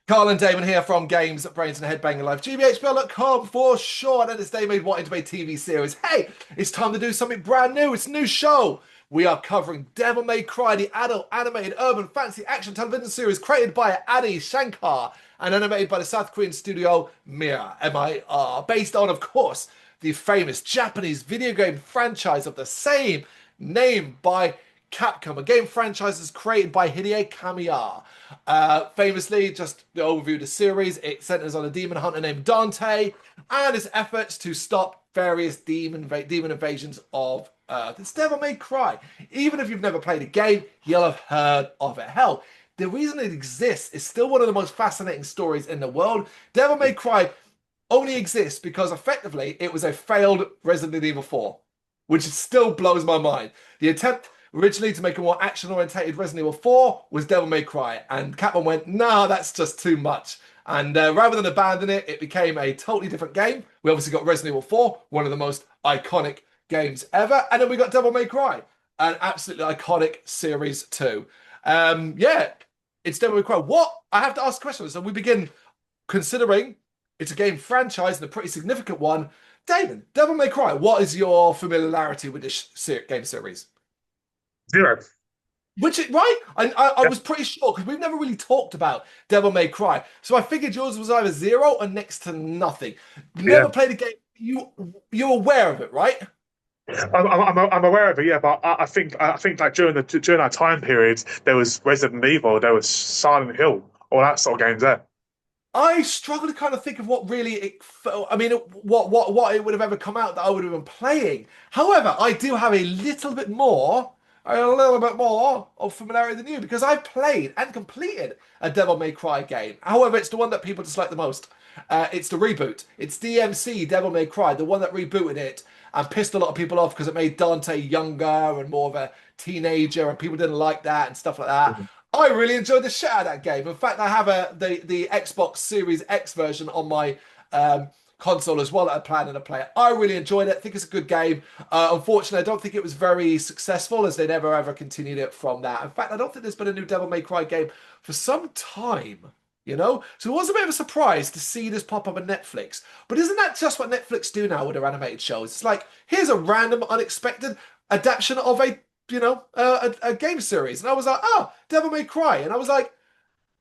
Carl and Damon here from Games, Brains and Head-Banging Life. gbhblofficial.com for sure. And it's Damon wanting to make a TV series. Hey, it's time to do something brand new. It's a new show. We are covering Devil May Cry, the adult animated urban fantasy action television series created by Adi Shankar and animated by the South Korean studio Mir, M-I-R, based on, of course, the famous Japanese video game franchise of the same name by Capcom, a game franchise is created by Hideo Kamiya. Famously, just the overview of the series, it centers on a demon hunter named Dante and his efforts to stop various demon invasions of Earth. It's Devil May Cry. Even if you've never played a game, you'll have heard of it. Hell, the reason it exists is still one of the most fascinating stories in the world. Devil May Cry only exists because effectively it was a failed Resident Evil 4, which still blows my mind. The attempt originally to make a more action-orientated Resident Evil 4 was Devil May Cry, and Capcom went, nah, that's just too much. And rather than abandon it, it became a totally different game. We obviously got Resident Evil 4, one of the most iconic games ever, and then we got Devil May Cry, an absolutely iconic series too. Yeah, it's Devil May Cry. What? I have to ask questions. So we begin considering it's a game franchise and a pretty significant one. Damon, Devil May Cry, what is your familiarity with this game series? Zero. Right? I Yeah. was pretty sure because we've never really talked about Devil May Cry. So I figured yours was either zero or next to nothing. Yeah. Never played a game. You're aware of it, right? I'm aware of it, yeah, but I think like during that time period, there was Resident Evil, there was Silent Hill, all that sort of games there. I struggle to kind of think of what really it felt. I mean, what it would have ever come out that I would have been playing. However, I do have a little bit more of familiarity than you because I played and completed a Devil May Cry game. However, it's the one that people dislike the most. It's the reboot. It's DMC Devil May Cry, the one that rebooted it and pissed a lot of people off because it made Dante younger and more of a teenager, and people didn't like that and stuff like that. I really enjoyed the shit out of that game. In fact, I have the Xbox Series X version on my console as well that I plan to play it. I really enjoyed it. I think it's a good game. Unfortunately, I don't think it was very successful as they never ever continued it from that. In fact, I don't think there's been a new Devil May Cry game for some time. So it was a bit of a surprise to see this pop up on Netflix. But isn't that just what Netflix do now with their animated shows? It's like, here's a random, unexpected adaptation of a game series. And I was like, oh, Devil May Cry. And I was like,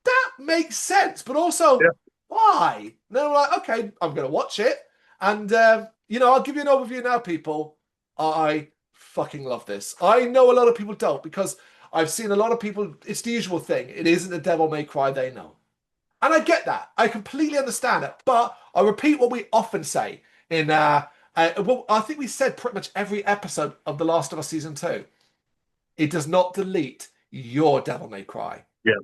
that makes sense. But also, Yeah. why? And then I'm like, okay, I'm going to watch it. And, I'll give you an overview now, people. I fucking love this. I know a lot of people don't because I've seen a lot of people. It's the usual thing. It isn't a Devil May Cry they know. And I get that. I completely understand it. But I repeat what we often say well, I think we said pretty much every episode of The Last of Us Season 2. It does not delete your Devil May Cry. Yeah.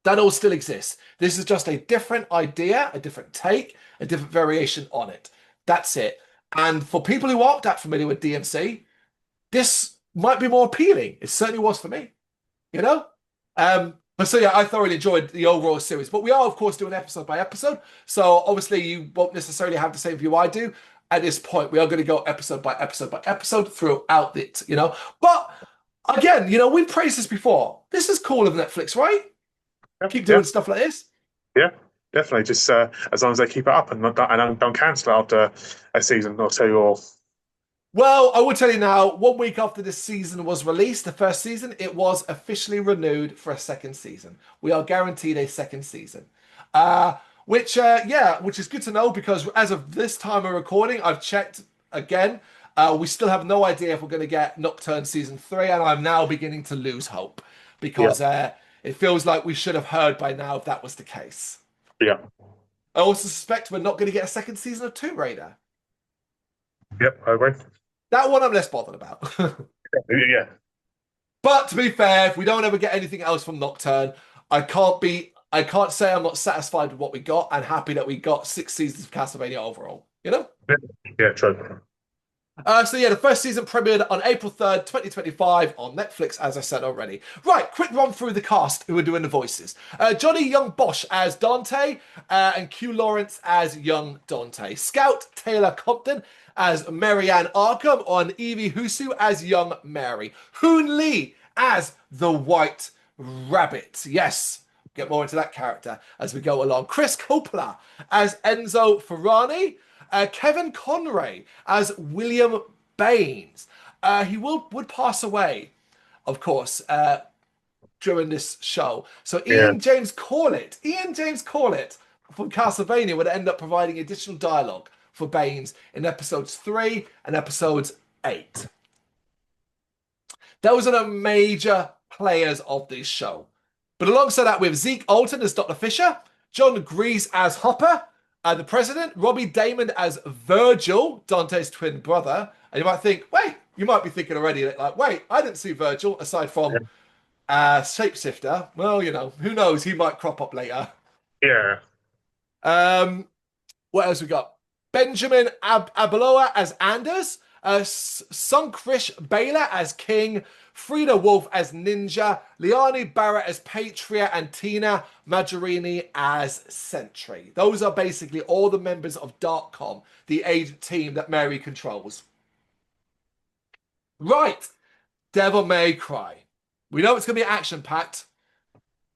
That all still exists. This is just a different idea, a different take, a different variation on it. That's it. And for people who aren't that familiar with DMC, this might be more appealing. It certainly was for me, you know? But so yeah, I thoroughly enjoyed the overall series. But we are, of course, doing episode by episode. So obviously you won't necessarily have the same view I do. At this point, we are going to go episode by episode by episode throughout it. But again, we've praised this before. This is cool of Netflix, right? Yeah. Keep Yeah. doing stuff like this. Yeah. Definitely. Just as long as they keep it up and don't cancel it after a season or two, or Well, I will tell you now, 1 week after this season was released, the first season, it was officially renewed for a second season. We are guaranteed a second season. Which is good to know because as of this time of recording, I've checked again. We still have no idea if we're going to get Nocturne season 3, and I'm now beginning to lose hope yeah, because it feels like we should have heard by now if that was the case. yeah, I also suspect we're not going to get a second season of Tomb Raider. yep, I agree. That one I'm less bothered about. Yeah, But to be fair, if we don't ever get anything else from Nocturne, I can't say I'm not satisfied with what we got and happy that we got 6 seasons of Castlevania overall. yeah, yeah, true. So yeah, the first season premiered on April 3rd, 2025 on Netflix, as I said already. Right, quick run through the cast who are doing the voices. Johnny Young Bosch as Dante, and Q Lawrence as young Dante. Scout Taylor Compton as Marianne Arkham, and Evie Husu as young Mary. Hoon Lee as the White Rabbit. Yes, get more into that character as we go along. Chris Coppola as Enzo Ferrari. Kevin Conray as William Baines. He would pass away, of course, during this show. So Yeah. Ian James Corlett from Castlevania would end up providing additional dialogue for Baines in episodes 3 and episodes 8. Those are the major players of this show. But alongside that, we have Zeke Alton as Dr. Fisher, John Grease as Hopper, the President, Robbie Damon as Virgil, Dante's twin brother. And you might think, wait, you might be thinking already, like, wait, I didn't see Virgil aside from Shapeshifter. Well, you know, who knows? He might crop up later. Yeah. What else we got? Benjamin Abeloa as Anders, Sunkrish Baylor as King, Frida Wolf as Ninja, Liani Barrett as Patria, and Tina Majorini as Sentry. Those are basically all the members of Darkcom, the agent team that Mary controls. Right, Devil May Cry. We know it's going to be action-packed.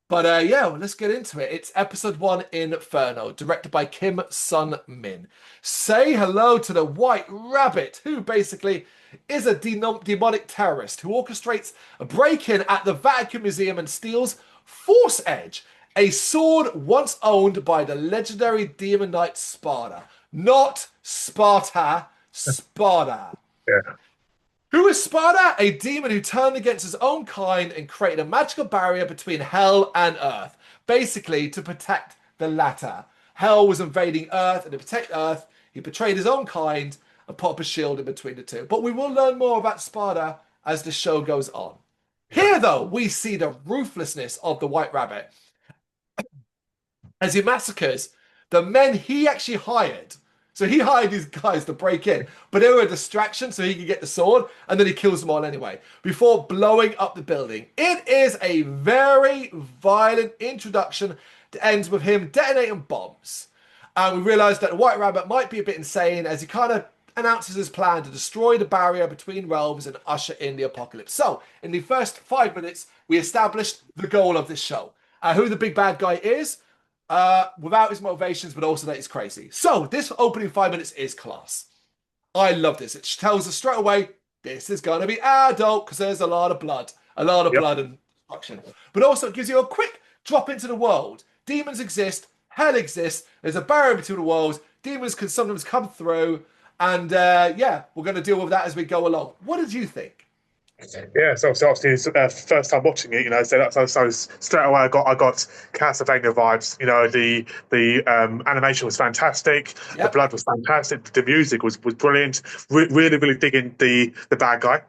But yeah, well, let's get into it. It's episode 1, Inferno, directed by Kim Sun Min. Say hello to the White Rabbit, who basically is a demonic terrorist who orchestrates a break-in at the Vatican Museum and steals Force Edge, a sword once owned by the legendary demon knight Sparta. Not Sparta, Sparta. Yeah. Who is Sparta? A demon who turned against his own kind and created a magical barrier between hell and earth, basically to protect the latter. Hell was invading earth, and to protect earth, he betrayed his own kind and put up a shield in between the two. But we will learn more about Sparta as the show goes on. Here, though, we see the ruthlessness of the White Rabbit as he massacres the men he actually hired. So he hired these guys to break in, but they were a distraction so he could get the sword, and then he kills them all anyway, before blowing up the building. It is a very violent introduction that ends with him detonating bombs. And we realize that the White Rabbit might be a bit insane as he kind of announces his plan to destroy the barrier between realms and usher in the apocalypse. So, in the first 5 minutes, we established the goal of this show. Who the big bad guy is, without his motivations, but also that he's crazy. So this opening 5 minutes is class. I love this. It tells us straight away, this is going to be adult because there's a lot of blood. A lot of blood and destruction. But also it gives you a quick drop into the world. Demons exist. Hell exists. There's a barrier between the worlds. Demons can sometimes come through. And yeah, we're going to deal with that as we go along. What did you think? Yeah, so obviously it's first time watching it, you know, so straight away I got Castlevania vibes. You know, the animation was fantastic, the blood was fantastic, the music was brilliant. Really digging the bad guy.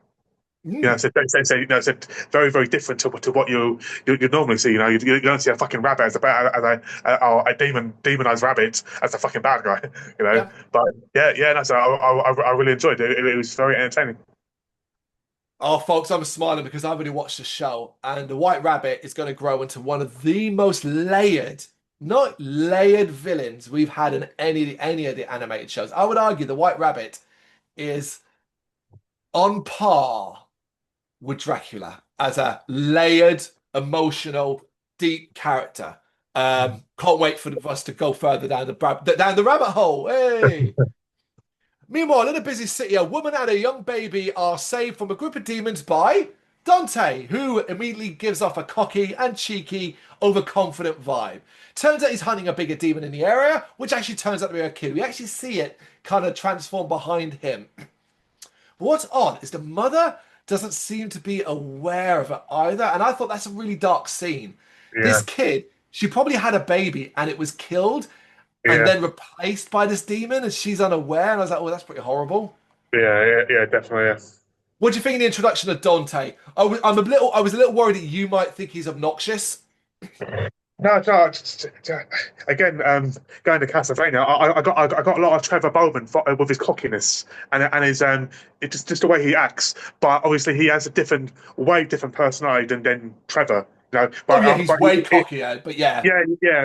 You know, so it's very different to what you normally see. You know, you don't see a fucking rabbit as a demonized rabbit as a fucking bad guy. You know, but no, so I really enjoyed it. It was very entertaining. Oh, folks, I'm smiling because I've already watched the show, and the White Rabbit is going to grow into one of the most layered, not layered villains we've had in any of the animated shows. I would argue the White Rabbit is on par with Dracula as a layered, emotional, deep character. Can't wait for us to go further down the rabbit hole. Hey. Meanwhile, in a busy city, a woman and a young baby are saved from a group of demons by Dante, who immediately gives off a cocky and cheeky, overconfident vibe. Turns out he's hunting a bigger demon in the area, which actually turns out to be a kid. We actually see it kind of transform behind him. But what's odd is the mother doesn't seem to be aware of it either, and I thought that's a really dark scene. Yeah. This kid, she probably had a baby and it was killed, and then replaced by this demon, and she's unaware. And I was like, "Oh, that's pretty horrible." Yeah, definitely. Yeah. What do you think of the introduction of Dante? I was a little worried that you might think he's obnoxious. No. Again, going to Castlevania, I got a lot of Trevor Bowman with his cockiness and his it's just the way he acts. But obviously, he has a way different personality than Trevor. You know, but, he's way cockier, but yeah.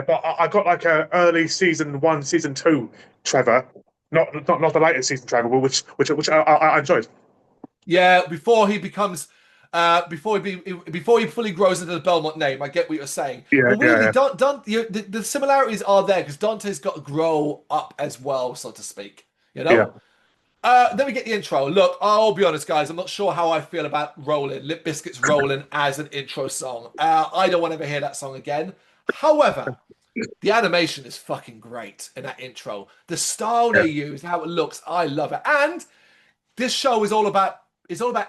But I got like a early season 1, season 2 Trevor, not the latest season Trevor, which I enjoyed. Yeah, before he becomes before he fully grows into the Belmont name. I get what you're saying, Yeah, but weirdly, yeah, the similarities are there because Dante's got to grow up as well, so to speak. You yeah. know. Then we get the intro. Look, I'll be honest, guys. I'm not sure how I feel about Rolling, Lip Biscuit's Rolling as an intro song. I don't want to ever hear that song again. However, the animation is fucking great in that intro. The style Yeah. they use, how it looks, I love it. And this show is all about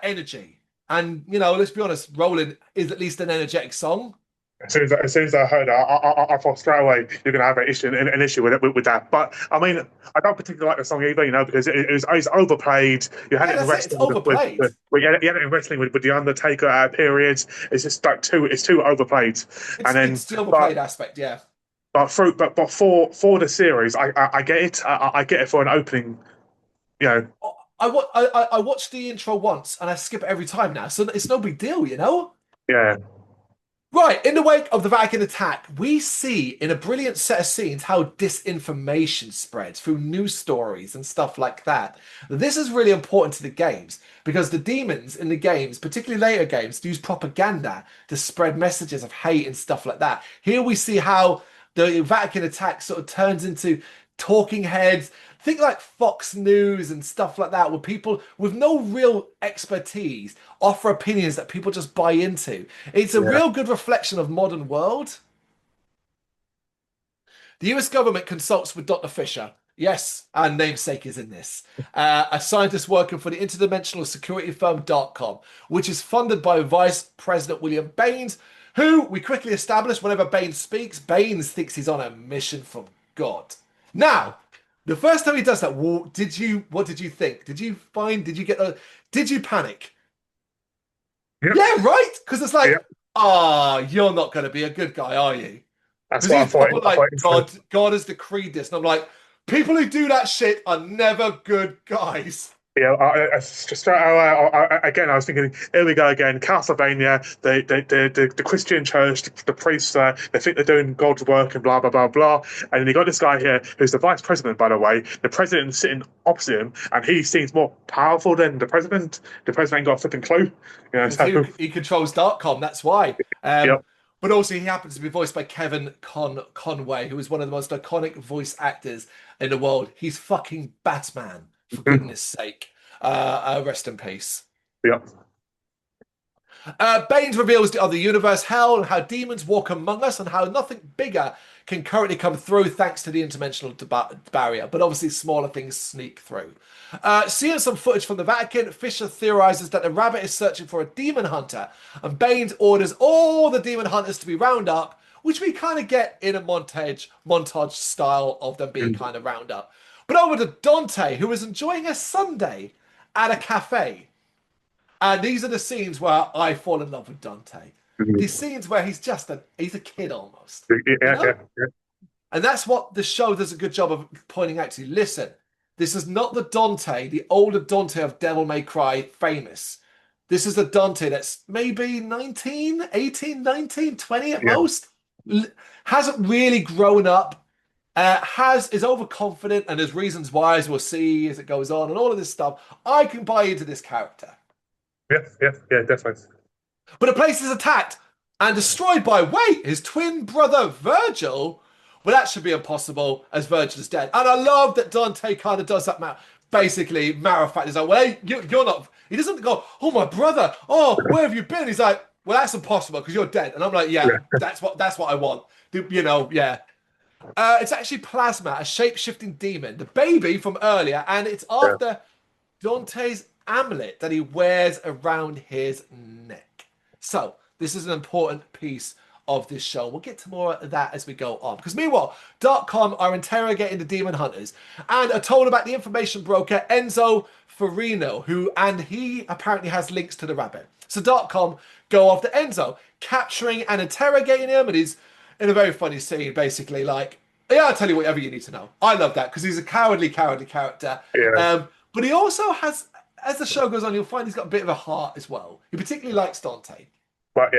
energy. And let's be honest, Rolling is at least an energetic song. As soon as I heard that, I thought straight away you're going to have an issue with that. But I mean, I don't particularly like the song either, because it's overplayed. You had Yeah, it in that's it. It's wrestling overplayed. you had it in wrestling with the Undertaker periods. It's just like it's too overplayed. It's And it's then, the overplayed aspect, yeah. but for the series, I get it. I get it for an opening. You know, I watched the intro once and I skip it every time now, so it's no big deal. yeah, Right, in the wake of the Vatican attack, we see in a brilliant set of scenes how disinformation spreads through news stories and stuff like that. This is really important to the games because the demons in the games, particularly later games, use propaganda to spread messages of hate and stuff like that. Here we see how the Vatican attack sort of turns into talking heads. Think like Fox News and stuff like that, where people with no real expertise offer opinions that people just buy into. It's a yeah, real good reflection of modern world. The US government consults with Dr. Fisher. Yes, our namesake is in this. A scientist working for the interdimensional security firm .com, which is funded by Vice President William Baines, who we quickly establish whenever Baines speaks, Baines thinks he's on a mission from God. Now, the first time he does that, what did you think? Did you panic? yep, Yeah, right? Because it's like, yep. you're not going to be a good guy, are you? That's Because what I he's thought. proper I thought like, God has decreed this. And I'm like, people who do that shit are never good guys. Yeah, just straight away, again, I was thinking, here we go again, Castlevania, the Christian church, the priests, they think they're doing God's work and blah, blah, blah, blah. And then you got this guy here, who's the vice president, by the way. The president is sitting opposite him, and he seems more powerful than the president. The president ain't got a flipping clue. Because So, he controls Darkcom, that's why. yep. But also, he happens to be voiced by Kevin Conway, who is one of the most iconic voice actors in the world. He's fucking Batman, for goodness sake. Rest in peace. Yep. Baines reveals the other universe, hell, and how demons walk among us, and how nothing bigger can currently come through thanks to the interdimensional barrier. But obviously, smaller things sneak through. Seeing some footage from the Vatican, Fisher theorizes that the rabbit is searching for a demon hunter, and Baines orders all the demon hunters to be round up, which we kind of get in a montage style of them being kind of round up. But over to Dante, who is enjoying a Sunday at a cafe. And these are the scenes where I fall in love with Dante. These scenes where he's a kid almost. Yeah. And that's what the show does a good job of pointing out to you. Listen, this is not the Dante, the older Dante of Devil May Cry famous. This is the Dante that's maybe 19, 18, 19, 20 at Yeah. most. Hasn't really grown up. Is overconfident, and there's reasons why, as we'll see as it goes on, and all of this stuff. I can buy into this character. Yeah, definitely. But the place is attacked and destroyed by, his twin brother Virgil. Well, that should be impossible, as Virgil's dead. And I love that Dante kind of does that. Basically, matter of fact, he's like, well, hey, you're not. He doesn't go, oh, my brother. Oh, where have you been? He's like, well, that's impossible because you're dead. And I'm like, yeah, that's what I want. Yeah. It's actually Plasma, a shape-shifting demon, the baby from earlier, and it's Yeah. after Dante's amulet that he wears around his neck. So, this is an important piece of this show. We'll get to more of that as we go on. Because meanwhile, .com are interrogating the demon hunters and are told about the information broker Enzo Farino, he apparently has links to the rabbit. So .com go after Enzo, capturing and interrogating him, and he's in a very funny scene, basically like, yeah, I'll tell you whatever you need to know. I love that because he's a cowardly character. Yeah. But he also has, as the show goes on, you'll find he's got a bit of a heart as well. He particularly likes Dante. But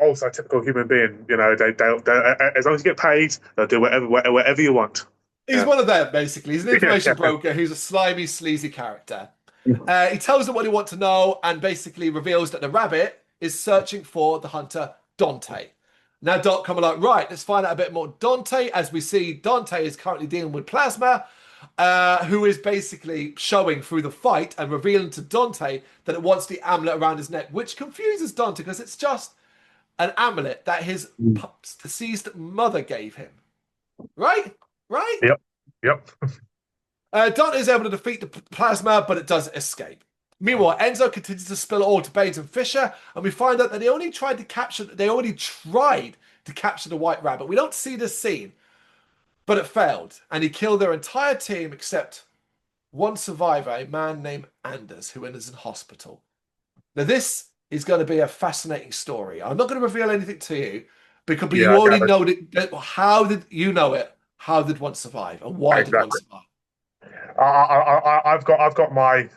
also a typical human being. They as long as you get paid, they'll do whatever you want. He's one of them, basically. He's an information broker who's a slimy, sleazy character. He tells them what they want to know and basically reveals that the rabbit is searching for the hunter Dante. Now Dot come along, right, let's find out a bit more. Dante, as we see, Dante is currently dealing with Plasma, who is basically showing through the fight and revealing to Dante that it wants the amulet around his neck, which confuses Dante because it's just an amulet that his deceased mother gave him. Right? Right? Yep. Dante is able to defeat the Plasma, but it does escape. Meanwhile, Enzo continues to spill it all to Baines and Fisher, and we find out that they already tried to capture the White Rabbit. We don't see this scene, but it failed, and he killed their entire team except one survivor, a man named Anders, who is in hospital. Now, this is going to be a fascinating story. I'm not going to reveal anything to you, because you already know that. How did you know it? How did one survive, and why did one survive? I've got my,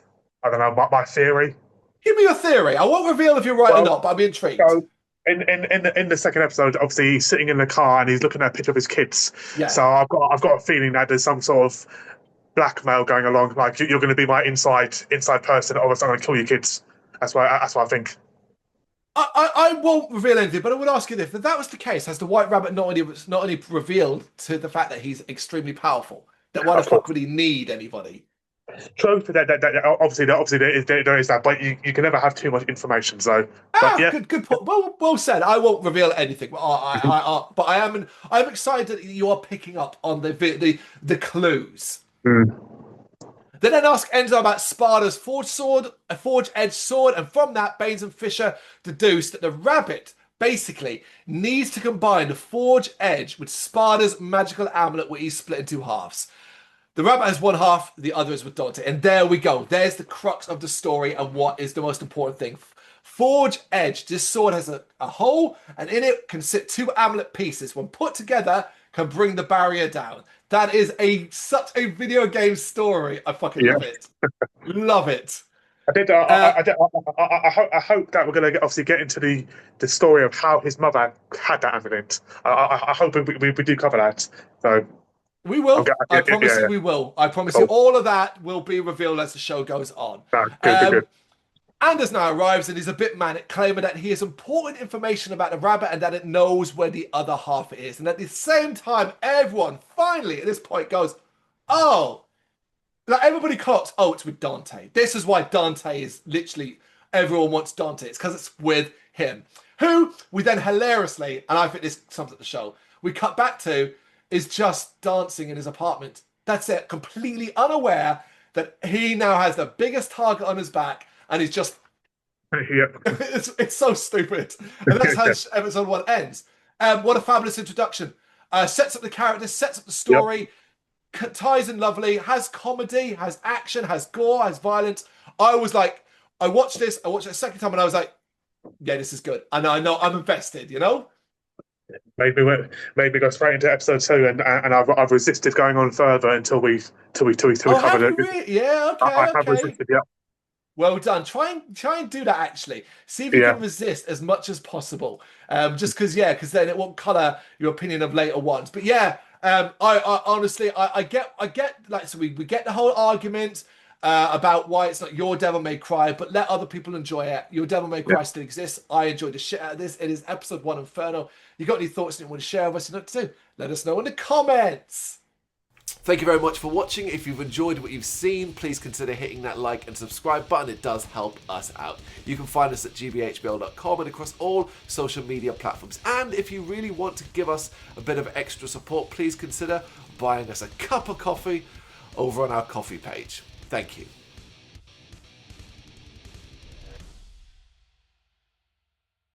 I don't know, my theory. Give me your theory. I won't reveal if you're right or not, but I'm intrigued. So in the second episode, obviously he's sitting in the car and he's looking at a picture of his kids. Yeah. So I've got a feeling that there's some sort of blackmail going along. Like you're going to be my inside person, or else I'm going to kill your kids. That's what I think. I won't reveal anything, but I would ask you this: if that was the case, has the White Rabbit not only revealed to the fact that he's extremely powerful? That why the fuck would he need anybody? True. Obviously there is that, but you can never have too much information. So, good point. Well said. I won't reveal anything, but I'm excited that you are picking up on the clues. They then ask Enzo about Sparta's forge-edged sword, and from that, Baines and Fisher deduce that the rabbit basically needs to combine the forge edge with Sparta's magical amulet, where he's split in two halves. The rabbit has one half, the other is with Dante. And there we go. There's the crux of the story and what is the most important thing. Forge edge. This sword has a hole, and in it can sit two amulet pieces. When put together, can bring the barrier down. That is such a video game story. I fucking love it. Love it. I hope that we're going to obviously get into the story of how his mother had that amulet. I hope we do cover that. So we will. I promise you we will. I promise you all of that will be revealed as the show goes on. Good. Anders now arrives and he's a bit manic, claiming that he has important information about the rabbit and that it knows where the other half is. And at the same time, everyone finally at this point goes, oh, like everybody clocks, oh, it's with Dante. This is why Dante is literally, everyone wants Dante. It's because it's with him. Who we then hilariously, and I think this sums up the show, we cut back to is just dancing in his apartment. That's it, completely unaware that he now has the biggest target on his back. And he's just, it's so stupid. And that's how episode 1 ends. What a fabulous introduction. Sets up the characters, sets up the story, ties in lovely, has comedy, has action, has gore, has violence. I was like, I watched it a second time and I was like, yeah, this is good. And I know I'm invested, you know? Maybe go straight into episode 2 and I've resisted going on further until we covered it. Yeah, okay. I have resisted, yeah. Well done. Try and do that actually. See if you can resist as much as possible. Just because then it won't colour your opinion of later ones. But I honestly get like, so we get the whole argument about why it's not your Devil May Cry, but let other people enjoy it. Your Devil May Cry still exists. I enjoyed the shit out of this. It is episode 1 Inferno. You got any thoughts you want to share with us? You know what to do? Let us know in the comments. Thank you very much for watching. If you've enjoyed what you've seen, please consider hitting that like and subscribe button. It does help us out. You can find us at gbhbl.com and across all social media platforms. And if you really want to give us a bit of extra support, please consider buying us a cup of coffee over on our coffee page. Thank you.